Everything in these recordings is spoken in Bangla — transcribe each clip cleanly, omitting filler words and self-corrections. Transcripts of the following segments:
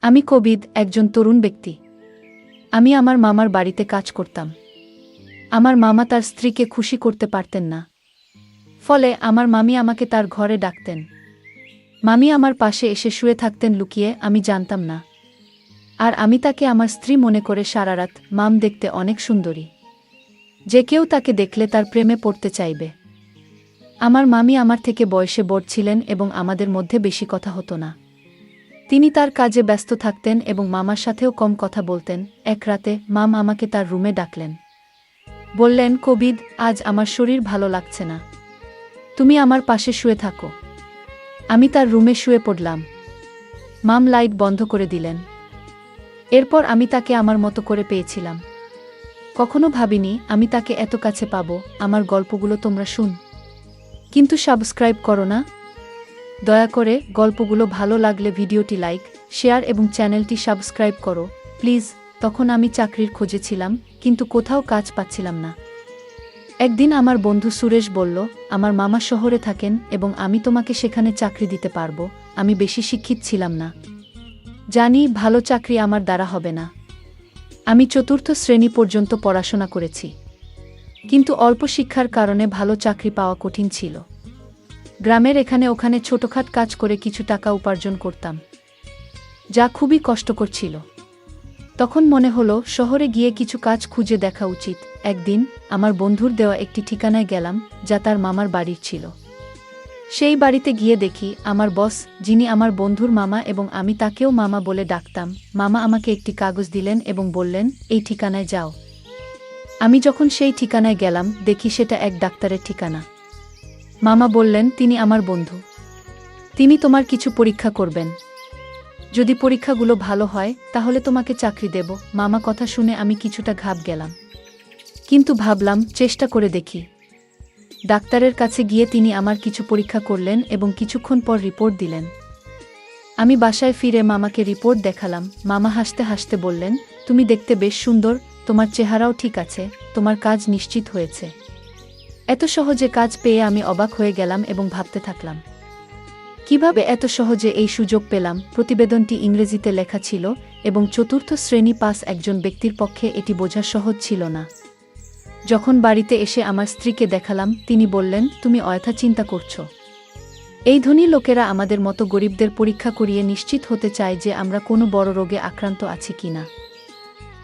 আমি কবিদ, একজন তরুণ ব্যক্তি। আমি আমার মামার বাড়িতে কাজ করতাম। আমার মামা তার স্ত্রীকে খুশি করতে পারতেন না। ফলে আমার মামি আমাকে তার ঘরে ডাকতেন। মামি আমার পাশে এসে শুয়ে থাকতেন লুকিয়ে, আমি জানতাম না। আর আমি তাকে আমার স্ত্রী মনে করে সারারাত। মাম দেখতে অনেক সুন্দরী, যে কেউ তাকে দেখলে তার প্রেমে পড়তে চাইবে। আমার মামি আমার থেকে বয়সে বড় ছিলেন এবং আমাদের মধ্যে বেশি কথা হতো না। তিনি তার কাজে ব্যস্ত থাকতেন এবং মামার সাথেও কম কথা বলতেন। এক রাতে মাম আমাকে তার রুমে ডাকলেন। বললেন, কবিদ, আজ আমার শরীর ভালো লাগছে না, তুমি আমার পাশে শুয়ে থাকো। আমি তার রুমে শুয়ে পড়লাম। মাম লাইট বন্ধ করে দিলেন। এরপর আমি তাকে আমার মতো করে পেয়েছিলাম। কখনো ভাবিনি আমি তাকে এত কাছে পাবো। আমার গল্পগুলো তোমরা শুন, কিন্তু সাবস্ক্রাইব করো না। দয়া করে গল্পগুলো ভালো লাগলে ভিডিওটি লাইক, শেয়ার এবং চ্যানেলটি সাবস্ক্রাইব করো প্লিজ। তখন আমি চাকরির খোঁজে ছিলাম, কিন্তু কোথাও কাজ পাচ্ছিলাম না। একদিন আমার বন্ধু সুরেশ বলল, আমার মামা শহরে থাকেন এবং আমি তোমাকে সেখানে চাকরি দিতে পারবো। আমি বেশি শিক্ষিত ছিলাম না, জানি ভালো চাকরি আমার দ্বারা হবে না। আমি ৪র্থ শ্রেণী পর্যন্ত পড়াশোনা করেছি, কিন্তু অল্প শিক্ষার কারণে ভালো চাকরি পাওয়া কঠিন ছিল। গ্রামের এখানে ওখানে ছোটখাট কাজ করে কিছু টাকা উপার্জন করতাম, যা খুবই কষ্টকর ছিল। তখন মনে হলো শহরে গিয়ে কিছু কাজ খুঁজে দেখা উচিত। একদিন আমার বন্ধুর দেওয়া একটি ঠিকানায় গেলাম, যা তার মামার বাড়ির ছিল। সেই বাড়িতে গিয়ে দেখি আমার বস, যিনি আমার বন্ধুর মামা এবং আমি তাকেও মামা বলে ডাকতাম, মামা আমাকে একটি কাগজ দিলেন এবং বললেন, এই ঠিকানায় যাও। আমি যখন সেই ঠিকানায় গেলাম, দেখি সেটা এক ডাক্তারের ঠিকানা। মামা বললেন, তিনি আমার বন্ধু, তিনি তোমার কিছু পরীক্ষা করবেন। যদি পরীক্ষাগুলো ভালো হয় তাহলে তোমাকে চাকরি দেব। মামা কথা শুনে আমি কিছুটা ঘাব গেলাম, কিন্তু ভাবলাম চেষ্টা করে দেখি। ডাক্তারের কাছে গিয়ে তিনি আমার কিছু পরীক্ষা করলেন এবং কিছুক্ষণ পর রিপোর্ট দিলেন। আমি বাসায় ফিরে মামাকে রিপোর্ট দেখালাম। মামা হাসতে হাসতে বললেন, তুমি দেখতে বেশ সুন্দর, তোমার চেহারাও ঠিক আছে, তোমার কাজ নিশ্চিত হয়েছে। এত সহজে কাজ পেয়ে আমি অবাক হয়ে গেলাম এবং ভাবতে থাকলাম, কিভাবে এত সহজে এই সুযোগ পেলাম। প্রতিবেদনটি ইংরেজিতে লেখা ছিল এবং ৪র্থ শ্রেণী পাস একজন ব্যক্তির পক্ষে এটি বোঝা সহজ ছিল না। যখন বাড়িতে এসে আমার স্ত্রীকে দেখালাম, তিনি বললেন, তুমি অযথা চিন্তা করছো। এই ধনী লোকেরা আমাদের মতো গরিবদের পরীক্ষা করিয়ে নিশ্চিত হতে চায় যে আমরা কোনো বড় রোগে আক্রান্ত আছি কিনা।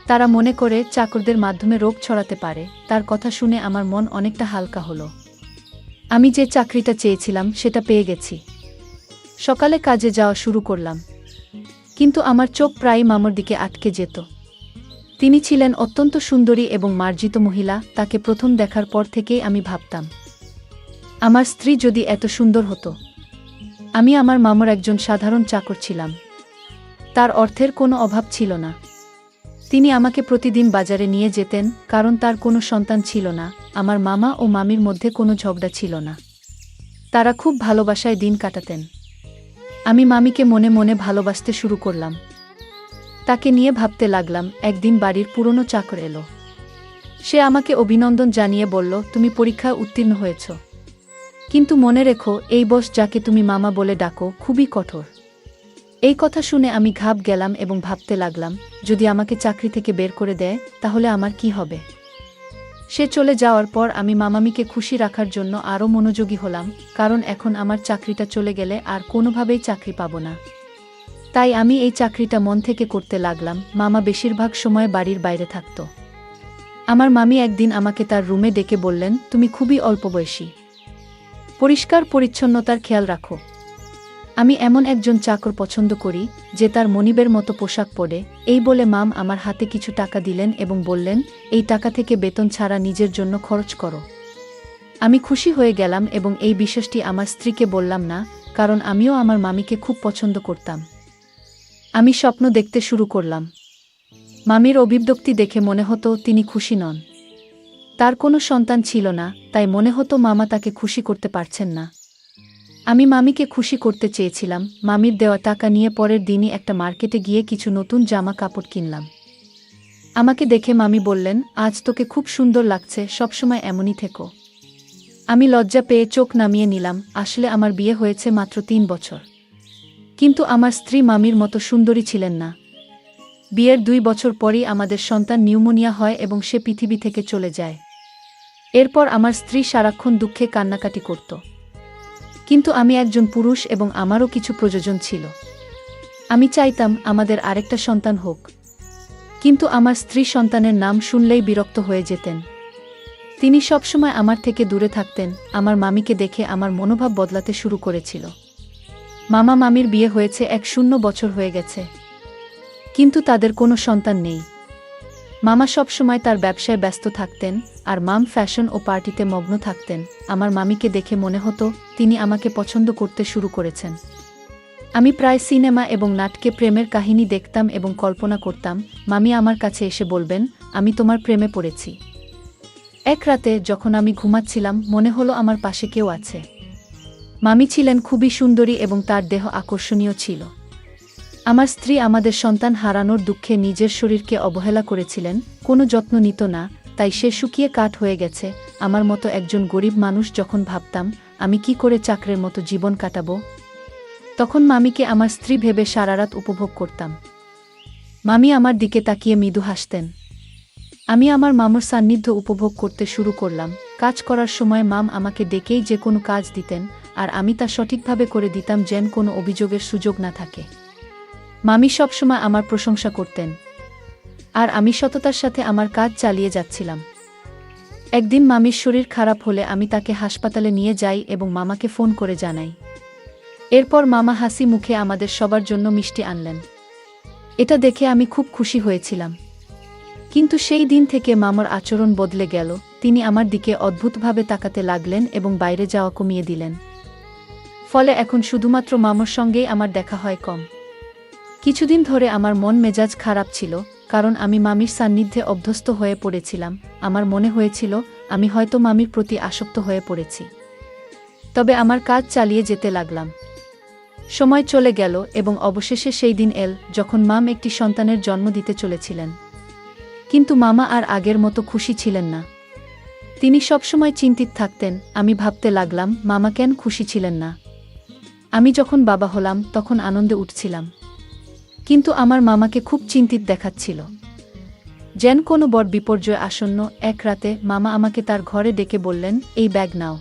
তারা মনে করে চাকরদের মাধ্যমে রোগ ছড়াতে পারে। তার কথা শুনে আমার মন অনেকটা হালকা হলো। আমি যে চাকরিটা চেয়েছিলাম সেটা পেয়ে গেছি। সকালে কাজে যাওয়া শুরু করলাম, কিন্তু আমার চোখ প্রায় মামার দিকে আটকে যেত। তিনি ছিলেন অত্যন্ত সুন্দরী এবং মার্জিত মহিলা। তাকে প্রথম দেখার পর থেকেই আমি ভাবতাম, আমার স্ত্রী যদি এত সুন্দর হতো। আমি আমার মামার একজন সাধারণ চাকর ছিলাম। তার অর্থের কোনো অভাব ছিল না। তিনি আমাকে প্রতিদিন বাজারে নিয়ে যেতেন, কারণ তার কোনো সন্তান ছিল না। আমার মামা ও মামির মধ্যে কোনো ঝগড়া ছিল না। তারা খুব ভালোবাসায় দিন কাটাতেন। আমি মামিকে মনে মনে ভালোবাসতে শুরু করলাম। তাকে নিয়ে ভাবতে লাগলাম। একদিন বাড়ির পুরনো চাকর এলো। সে আমাকে অভিনন্দন জানিয়ে বলল, তুমি পরীক্ষায় উত্তীর্ণ হয়েছ, কিন্তু মনে রেখো, এই বস যাকে তুমি মামা বলে ডাকো খুবই কঠোর। এই কথা শুনে আমি ঘাব গেলাম এবং ভাবতে লাগলাম, যদি আমাকে চাকরি থেকে বের করে দেয় তাহলে আমার কি হবে। সে চলে যাওয়ার পর আমি মামামিকে খুশি রাখার জন্য আরও মনোযোগী হলাম, কারণ এখন আমার চাকরিটা চলে গেলে আর কোনোভাবেই চাকরি পাবো না। তাই আমি এই চাকরিটা মন থেকে করতে লাগলাম। মামা বেশিরভাগ সময় বাড়ির বাইরে থাকত। আমার মামি একদিন আমাকে তার রুমে ডেকে বললেন, তুমি খুবই অল্প বয়সী, পরিষ্কার পরিচ্ছন্নতার খেয়াল রাখো। আমি এমন একজন চাকর পছন্দ করি যে তার মনিবের মতো পোশাক পরে। এই বলে মাম আমার হাতে কিছু টাকা দিলেন এবং বললেন, এই টাকা থেকে বেতন ছাড়া নিজের জন্য খরচ করো। আমি খুশি হয়ে গেলাম এবং এই বিষয়টি আমার স্ত্রীকে বললাম না, কারণ আমিও আমার মামিকে খুব পছন্দ করতাম। আমি স্বপ্ন দেখতে শুরু করলাম। মামির অভিব্যক্তি দেখে মনে হতো তিনি খুশি নন। তার কোনো সন্তান ছিল না, তাই মনে হতো মামা তাকে খুশি করতে পারছেন না। আমি মামিকে খুশি করতে চেয়েছিলাম। মামির দেওয়া টাকা নিয়ে পরের দিনই একটা মার্কেটে গিয়ে কিছু নতুন জামা কাপড় কিনলাম। আমাকে দেখে মামি বললেন, আজ তোকে খুব সুন্দর লাগছে, সবসময় এমনই থেকো। আমি লজ্জা পেয়ে চোখ নামিয়ে নিলাম। আসলে আমার বিয়ে হয়েছে মাত্র ৩ বছর। কিন্তু আমার স্ত্রী মামির মতো সুন্দরী ছিলেন না। বিয়ের 2 বছর পরই আমাদের সন্তান নিউমোনিয়া হয় এবং সে পৃথিবী থেকে চলে যায়। এরপর আমার স্ত্রী সারাক্ষণ দুঃখে কান্নাকাটি করত। কিন্তু আমি একজন পুরুষ এবং আমারও কিছু প্রয়োজন ছিল। আমি চাইতাম আমাদের আরেকটা সন্তান হোক। কিন্তু আমার স্ত্রী সন্তানের নাম শুনলেই বিরক্ত হয়ে যেতেন। তিনি সবসময় আমার থেকে দূরে থাকতেন। আমার মামিকে দেখে আমার মনোভাব বদলাতে শুরু করেছিল। মামা মামির বিয়ে হয়েছে 10 বছর হয়ে গেছে, কিন্তু তাদের কোনো সন্তান নেই। মামা সবসময় তার ব্যবসায় ব্যস্ত থাকতেন আর মাম ফ্যাশন ও পার্টিতে মগ্ন থাকতেন। আমার মামিকে দেখে মনে হতো তিনি আমাকে পছন্দ করতে শুরু করেছেন। আমি প্রায় সিনেমা এবং নাটকে প্রেমের কাহিনী দেখতাম এবং কল্পনা করতাম মামি আমার কাছে এসে বলবেন, আমি তোমার প্রেমে পড়েছি। এক রাতে যখন আমি ঘুমাচ্ছিলাম মনে হলো আমার পাশে কেউ আছে। মামি ছিলেন খুবই সুন্দরী এবং তার দেহ আকর্ষণীয় ছিল। আমার স্ত্রী আমাদের সন্তান হারানোর দুঃখে নিজের শরীরকে অবহেলা করেছিলেন, কোনো যত্ন নিত না, তাই সে শুকিয়ে কাঠ হয়ে গেছে। আমার মতো একজন গরিব মানুষ যখন ভাবতাম আমি কি করে চাকরের মতো জীবন কাটাবো, তখন মামিকে আমার স্ত্রী ভেবে সারারাত উপভোগ করতাম। মামি আমার দিকে তাকিয়ে মৃদু হাসতেন। আমি আমার মামুর সান্নিধ্য উপভোগ করতে শুরু করলাম। কাজ করার সময় মাম আমাকে ডেকেই যে কোনো কাজ দিতেন আর আমি তা সঠিকভাবে করে দিতাম যেন কোনো অভিযোগের সুযোগ না থাকে। মামি সবসময় আমার প্রশংসা করতেন আর আমি সততার সাথে আমার কাজ চালিয়ে যাচ্ছিলাম। একদিন মামির শরীর খারাপ হলে আমি তাকে হাসপাতালে নিয়ে যাই এবং মামাকে ফোন করে জানাই। এরপর মামা হাসি মুখে আমাদের সবার জন্য মিষ্টি আনলেন। এটা দেখে আমি খুব খুশি হয়েছিলাম। কিন্তু সেই দিন থেকে মামার আচরণ বদলে গেল। তিনি আমার দিকে অদ্ভুতভাবে তাকাতে লাগলেন এবং বাইরে যাওয়া কমিয়ে দিলেন। ফলে এখন শুধুমাত্র মামার সঙ্গেই আমার দেখা হয় কম। কিছুদিন ধরে আমার মন মেজাজ খারাপ ছিল, কারণ আমি মামির সান্নিধ্যে অভ্যস্ত হয়ে পড়েছিলাম। আমার মনে হয়েছিল আমি হয়তো মামির প্রতি আসক্ত হয়ে পড়েছি। তবে আমার কাজ চালিয়ে যেতে লাগলাম। সময় চলে গেল এবং অবশেষে সেই দিন এল যখন মাম একটি সন্তানের জন্ম দিতে চলেছিলেন। কিন্তু মামা আর আগের মতো খুশি ছিলেন না। তিনি সবসময় চিন্তিত থাকতেন। আমি ভাবতে লাগলাম মামা কেন খুশি ছিলেন না। আমি যখন বাবা হলাম তখন আনন্দে উঠছিলাম, কিন্তু আমার মামাকে খুব চিন্তিত দেখাচ্ছিল, যেন কোনো বড় বিপর্যয় আসন্ন। এক রাতে মামা আমাকে তার ঘরে ডেকে বললেন, এই ব্যাগ নাও।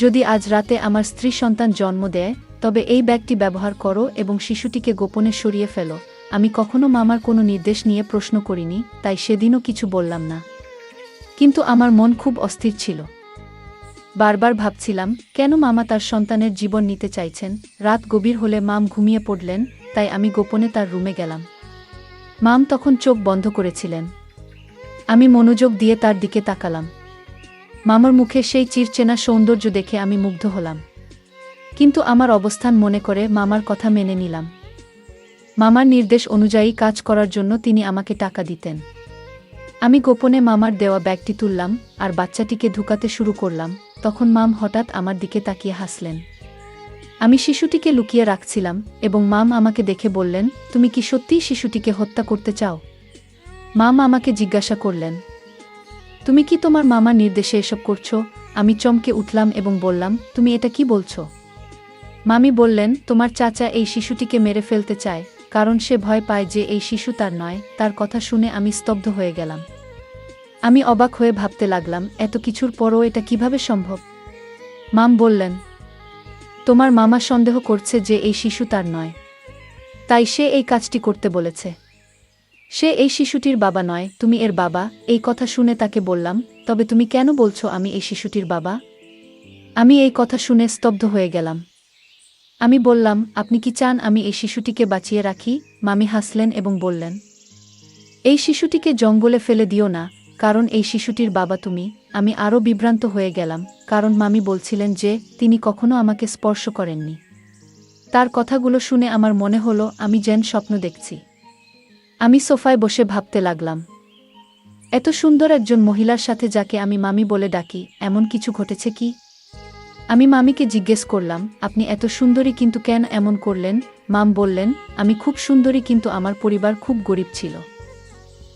যদি আজ রাতে আমার স্ত্রী সন্তান জন্ম দেয় তবে এই ব্যাগটি ব্যবহার করো এবং শিশুটিকে গোপনে সরিয়ে ফেলো। আমি কখনো মামার কোনো নির্দেশ নিয়ে প্রশ্ন করিনি, তাই সেদিনও কিছু বললাম না। কিন্তু আমার মন খুব অস্থির ছিল। বারবার ভাবছিলাম কেন মামা তার সন্তানের জীবন নিতে চাইছেন। রাত গভীর হলে মাম ঘুমিয়ে পড়লেন, তাই আমি গোপনে তার রুমে গেলাম। মাম তখন চোখ বন্ধ করেছিলেন। আমি মনোযোগ দিয়ে তার দিকে তাকালাম। মামার মুখে সেই চিরচেনা সৌন্দর্য দেখে আমি মুগ্ধ হলাম। কিন্তু আমার অবস্থান মনে করে মামার কথা মেনে নিলাম। মামার নির্দেশ অনুযায়ী কাজ করার জন্য তিনি আমাকে টাকা দিতেন। আমি গোপনে মামার দেওয়া ব্যাগটি তুললাম আর বাচ্চাটিকে ঢুকাতে শুরু করলাম। তখন মাম হঠাৎ আমার দিকে তাকিয়ে হাসলেন। আমি শিশুটিকে লুকিয়ে রাখছিলাম এবং মাম আমাকে দেখে বললেন, তুমি কি সত্যিই শিশুটিকে হত্যা করতে চাও? মাম আমাকে জিজ্ঞাসা করলেন, তুমি কি তোমার মামার নির্দেশে এসব করছো? আমি চমকে উঠলাম এবং বললাম, তুমি এটা কি বলছো? মামি বললেন, তোমার চাচা এই শিশুটিকে মেরে ফেলতে চায়, কারণ সে ভয় পায় যে এই শিশু তার নয়। তার কথা শুনে আমি স্তব্ধ হয়ে গেলাম। আমি অবাক হয়ে ভাবতে লাগলাম, এত কিছুর পরও এটা কিভাবে সম্ভব? মাম বললেন, তোমার মামা সন্দেহ করছে যে এই শিশু তার নয়, তাই সে এই কাজটি করতে বলেছে। সে এই শিশুটির বাবা নয়, তুমি এর বাবা। এই কথা শুনে তাকে বললাম, তবে তুমি কেন বলছো আমি এই শিশুটির বাবা? আমি এই কথা শুনে স্তব্ধ হয়ে গেলাম। আমি বললাম, আপনি কি চান আমি এই শিশুটিকে বাঁচিয়ে রাখি? মামি হাসলেন এবং বললেন, এই শিশুটিকে জঙ্গলে ফেলে দিও না, কারণ এই শিশুটির বাবা তুমি। আমি আরও বিভ্রান্ত হয়ে গেলাম, কারণ মামি বলছিলেন যে তিনি কখনো আমাকে স্পর্শ করেননি। তার কথাগুলো শুনে আমার মনে হলো আমি যেন স্বপ্ন দেখছি। আমি সোফায় বসে ভাবতে লাগলাম, এত সুন্দর একজন মহিলার সাথে যাকে আমি মামি বলে ডাকি, এমন কিছু ঘটেছে কি? আমি মামিকে জিজ্ঞেস করলাম, আপনি এত সুন্দরী কিন্তু কেন এমন করলেন? মাম বললেন, আমি খুব সুন্দরী কিন্তু আমার পরিবার খুব গরিব ছিল,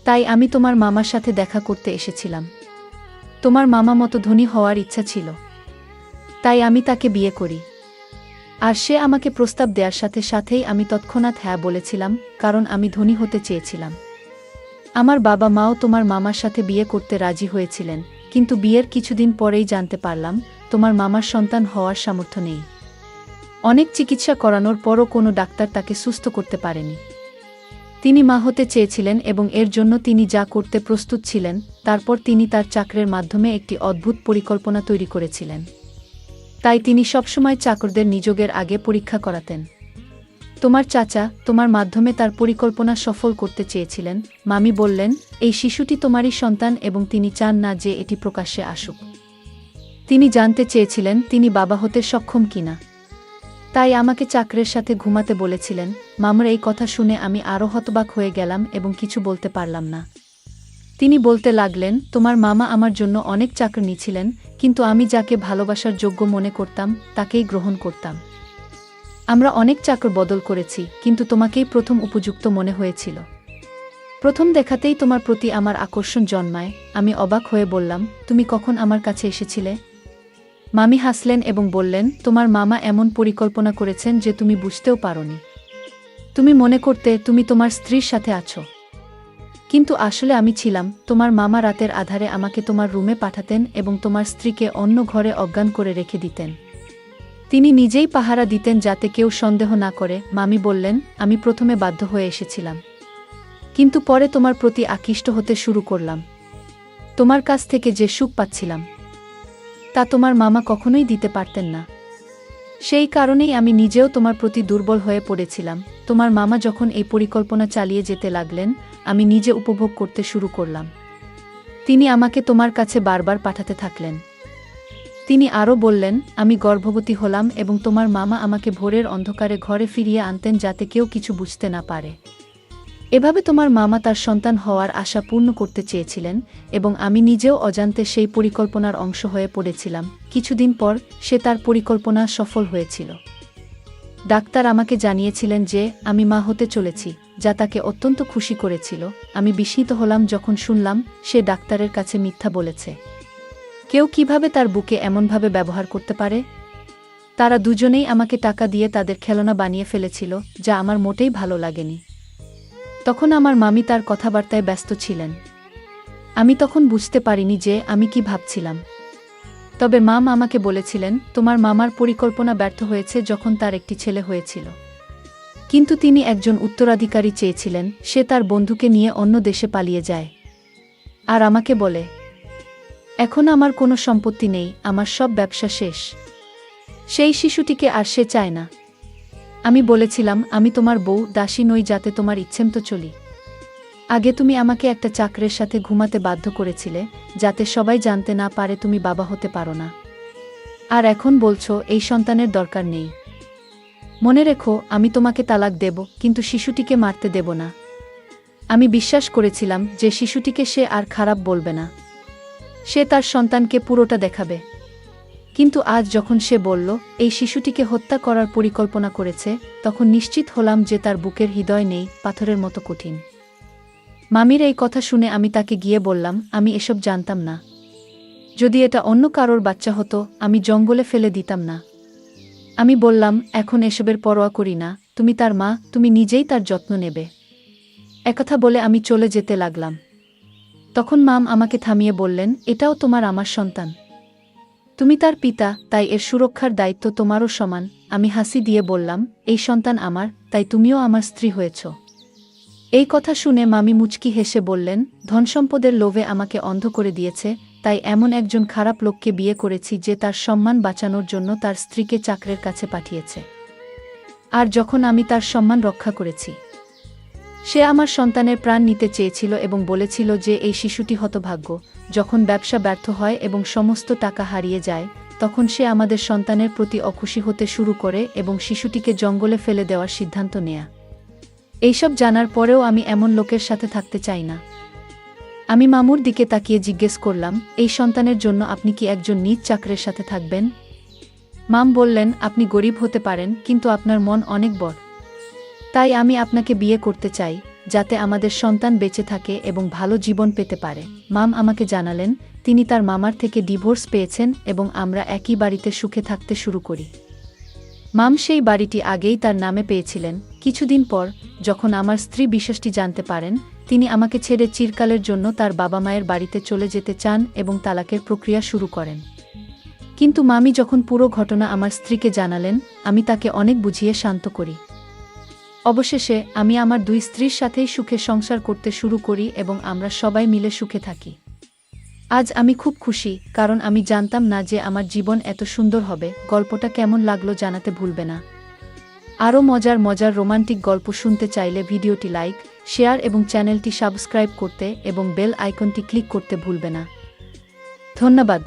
তাই আমি তোমার মামার সাথে দেখা করতে এসেছিলাম। তোমার মামা মতো ধনী হওয়ার ইচ্ছা ছিল, তাই আমি তাকে বিয়ে করি। আর সে আমাকে প্রস্তাব দেওয়ার সাথে সাথেই আমি তৎক্ষণাৎ হ্যাঁ বলেছিলাম, কারণ আমি ধনী হতে চেয়েছিলাম। আমার বাবা মাও তোমার মামার সাথে বিয়ে করতে রাজি হয়েছিলেন, কিন্তু বিয়ের কিছুদিন পরেই জানতে পারলাম তোমার মামার সন্তান হওয়ার সামর্থ্য নেই। অনেক চিকিৎসা করানোর পরও কোনো ডাক্তার তাকে সুস্থ করতে পারেনি। তিনি মা হতে চেয়েছিলেন এবং এর জন্য তিনি যা করতে প্রস্তুত ছিলেন, তারপর তিনি তার চাকরের মাধ্যমে একটি অদ্ভুত পরিকল্পনা তৈরি করেছিলেন। তাই তিনি সবসময় চাকরদের নিযোগের আগে পরীক্ষা করাতেন। তোমার চাচা তোমার মাধ্যমে তার পরিকল্পনা সফল করতে চেয়েছিলেন। মামি বললেন, এই শিশুটি তোমারই সন্তান এবং তিনি চান না যে এটি প্রকাশ্যে আসুক। তিনি জানতে চেয়েছিলেন তিনি বাবা হতে সক্ষম কিনা। তাই আমাকে চাকরের সাথে ঘুমাতে বলেছিলেন। মামার এই কথা শুনে আমি আরও হতবাক হয়ে গেলাম এবং কিছু বলতে পারলাম না। তিনি বলতে লাগলেন, তোমার মামা আমার জন্য অনেক চাকর নিয়েছিলেন, কিন্তু আমি যাকে ভালোবাসার যোগ্য মনে করতাম তাকেই গ্রহণ করতাম। আমরা অনেক চাকর বদল করেছি, কিন্তু তোমাকেই প্রথম উপযুক্ত মনে হয়েছিল। প্রথম দেখাতেই তোমার প্রতি আমার আকর্ষণ জন্মায়। আমি অবাক হয়ে বললাম, তুমি কখন আমার কাছে এসেছিলে? মামি হাসলেন এবং বললেন, তোমার মামা এমন পরিকল্পনা করেছেন যে তুমি বুঝতেও পারোনি। তুমি মনে করতে তুমি তোমার স্ত্রীর সাথে আছো, কিন্তু আসলে আমি ছিলাম। তোমার মামা রাতের আধারে আমাকে তোমার রুমে পাঠাতেন এবং তোমার স্ত্রীকে অন্য ঘরে অজ্ঞান করে রেখে দিতেন। তিনি নিজেই পাহারা দিতেন যাতে কেউ সন্দেহ না করে। মামি বললেন, আমি প্রথমে বাধ্য হয়ে এসেছিলাম, কিন্তু পরে তোমার প্রতি আকৃষ্ট হতে শুরু করলাম। তোমার কাছ থেকে যে সুখ পাচ্ছিলাম তা তোমার মামা কখনোই দিতে পারতেন না। সেই কারণেই আমি নিজেও তোমার প্রতি দুর্বল হয়ে পড়েছিলাম। তোমার মামা যখন এই পরিকল্পনা চালিয়ে যেতে লাগলেন, আমি নিজে উপভোগ করতে শুরু করলাম। তিনি আমাকে তোমার কাছে বারবার পাঠাতে থাকলেন। তিনি আরও বললেন, আমি গর্ভবতী হলাম এবং তোমার মামা আমাকে ভোরের অন্ধকারে ঘরে ফিরিয়ে আনতেন যাতে কেউ কিছু বুঝতে না পারে। এভাবে তোমার মামা তার সন্তান হওয়ার আশা পূর্ণ করতে চেয়েছিলেন এবং আমি নিজেও অজান্তে সেই পরিকল্পনার অংশ হয়ে পড়েছিলাম। কিছুদিন পর সে তার পরিকল্পনা সফল হয়েছিল। ডাক্তার আমাকে জানিয়েছিলেন যে আমি মা হতে চলেছি, যা তাকে অত্যন্ত খুশি করেছিল। আমি বিস্মিত হলাম যখন শুনলাম সে ডাক্তারের কাছে মিথ্যা বলেছে। কেউ কিভাবে তার বুকে এমনভাবে ব্যবহার করতে পারে? তারা দুজনেই আমাকে টাকা দিয়ে তাদের খেলনা বানিয়ে ফেলেছিল, যা আমার মোটেই ভালো লাগেনি। তখন আমার মামি তার কথাবার্তায় ব্যস্ত ছিলেন। আমি তখন বুঝতে পারিনি যে আমি কি ভাবছিলাম। তবে মা আমাকে বলেছিলেন, তোমার মামার পরিকল্পনা ব্যর্থ হয়েছে যখন তার একটি ছেলে হয়েছিল, কিন্তু তিনি একজন উত্তরাধিকারী চেয়েছিলেন। সে তার বন্ধুকে নিয়ে অন্য দেশে পালিয়ে যায় আর আমাকে বলে, এখন আমার কোনো সম্পত্তি নেই, আমার সব ব্যবসা শেষ। সেই শিশুটিকে আর সে চায় না। আমি বলেছিলাম, আমি তোমার বউ, দাসী নই যাতে তোমার ইচ্ছেমতো চলি। আগে তুমি আমাকে একটা চাকরের সাথে ঘুমাতে বাধ্য করেছিলে, যাতে সবাই জানতে না পারে তুমি বাবা হতে পারো না। আর এখন বলছো এই সন্তানের দরকার নেই। মনে রেখো, আমি তোমাকে তালাক দেব, কিন্তু শিশুটিকে মারতে দেব না। আমি বিশ্বাস করেছিলাম যে শিশুটিকে সে আর খারাপ বলবে না, সে তার সন্তানকে পুরোটা দেখাবে। কিন্তু আজ যখন সে বলল এই শিশুটিকে হত্যা করার পরিকল্পনা করেছে, তখন নিশ্চিত হলাম যে তার বুকের হৃদয় নেই, পাথরের মতো কঠিন। মামির এই কথা শুনে আমি তাকে গিয়ে বললাম, আমি এসব জানতাম না। যদি এটা অন্য কারোর বাচ্চা হতো, আমি জঙ্গলে ফেলে দিতাম না। আমি বললাম, এখন এসবের পরোয়া করি না, তুমি তার মা, তুমি নিজেই তার যত্ন নেবে। একথা বলে আমি চলে যেতে লাগলাম। তখন মাম আমাকে থামিয়ে বললেন, এটাও তোমার আমার সন্তান। তুমি তার পিতা, তাই এর সুরক্ষার দায়িত্ব তোমারও সমান। আমি হাসি দিয়ে বললাম, এই সন্তান আমার, তাই তুমিও আমার স্ত্রী হয়েছ। এই কথা শুনে মামি মুচকি হেসে বললেন, ধনসম্পদের লোভে আমাকে অন্ধ করে দিয়েছে, তাই এমন একজন খারাপ লোককে বিয়ে করেছি যে তার সম্মান বাঁচানোর জন্য তার স্ত্রীকে চাকরের কাছে পাঠিয়েছে। আর যখন আমি তার সম্মান রক্ষা করেছি, সে আমার সন্তানের প্রাণ নিতে চেয়েছিল এবং বলেছিল যে এই শিশুটি হতভাগ্য। যখন ব্যবসা ব্যর্থ হয় এবং সমস্ত টাকা হারিয়ে যায়, তখন সে আমাদের সন্তানের প্রতি অখুশি হতে শুরু করে এবং শিশুটিকে জঙ্গলে ফেলে দেওয়ার সিদ্ধান্ত নেয়া। এইসব জানার পরেও আমি এমন লোকের সাথে থাকতে চাই না। আমি মামুর দিকে তাকিয়ে জিজ্ঞেস করলাম, এই সন্তানের জন্য আপনি কি একজন নিজ চাকরের সাথে থাকবেন? মাম বললেন, আপনি গরিব হতে পারেন, কিন্তু আপনার মন অনেক বড়। তাই আমি আপনাকে বিয়ে করতে চাই, যাতে আমাদের সন্তান বেঁচে থাকে এবং ভালো জীবন পেতে পারে। মাম আমাকে জানালেন তিনি তার মামার থেকে ডিভোর্স পেয়েছেন এবং আমরা একই বাড়িতে সুখে থাকতে শুরু করি। মাম সেই বাড়িটি আগেই তার নামে পেয়েছিলেন। কিছুদিন পর যখন আমার স্ত্রী বিষয়টি জানতে পারেন, তিনি আমাকে ছেড়ে চিরকালের জন্য তার বাবা মায়ের বাড়িতে চলে যেতে চান এবং তালাকের প্রক্রিয়া শুরু করেন। কিন্তু মামি যখন পুরো ঘটনা আমার স্ত্রীকে জানালেন, আমি তাকে অনেক বুঝিয়ে শান্ত করি। অবশেষে আমি আমার দুই স্ত্রীর সাথেই সুখে সংসার করতে শুরু করি এবং আমরা সবাই মিলে সুখে থাকি। আজ আমি খুব খুশি, কারণ আমি জানতাম না যে আমার জীবন এত সুন্দর হবে। গল্পটা কেমন লাগলো জানাতে ভুলবে না। আরও মজার মজার রোমান্টিক গল্প শুনতে চাইলে ভিডিওটি লাইক, শেয়ার এবং চ্যানেলটি সাবস্ক্রাইব করতে এবং বেল আইকনটি ক্লিক করতে ভুলবে না। ধন্যবাদ।